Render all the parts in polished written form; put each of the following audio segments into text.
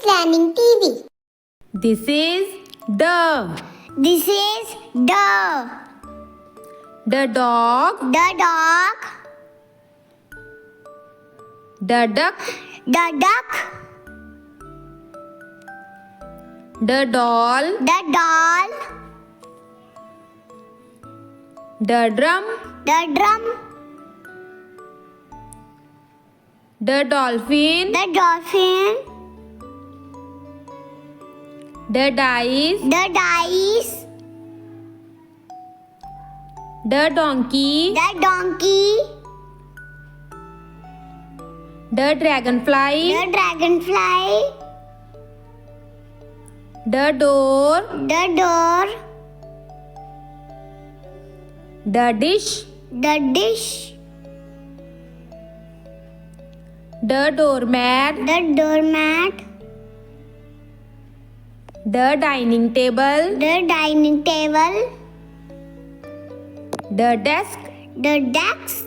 learning TV. This is the. This is the. The dog. The dog. The duck. The duck. The doll. The doll. The drum. The drum. The dolphin. The dolphin. The dice. The dice. The donkey. The donkey. The dragonfly. The dragonfly. The door. The door. The dish. The dish. The doormat. The doormat. The dining table. The dining table. The desk. The desk.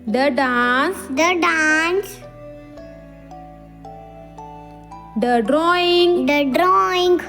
The dance. The dance. The drawing. The drawing.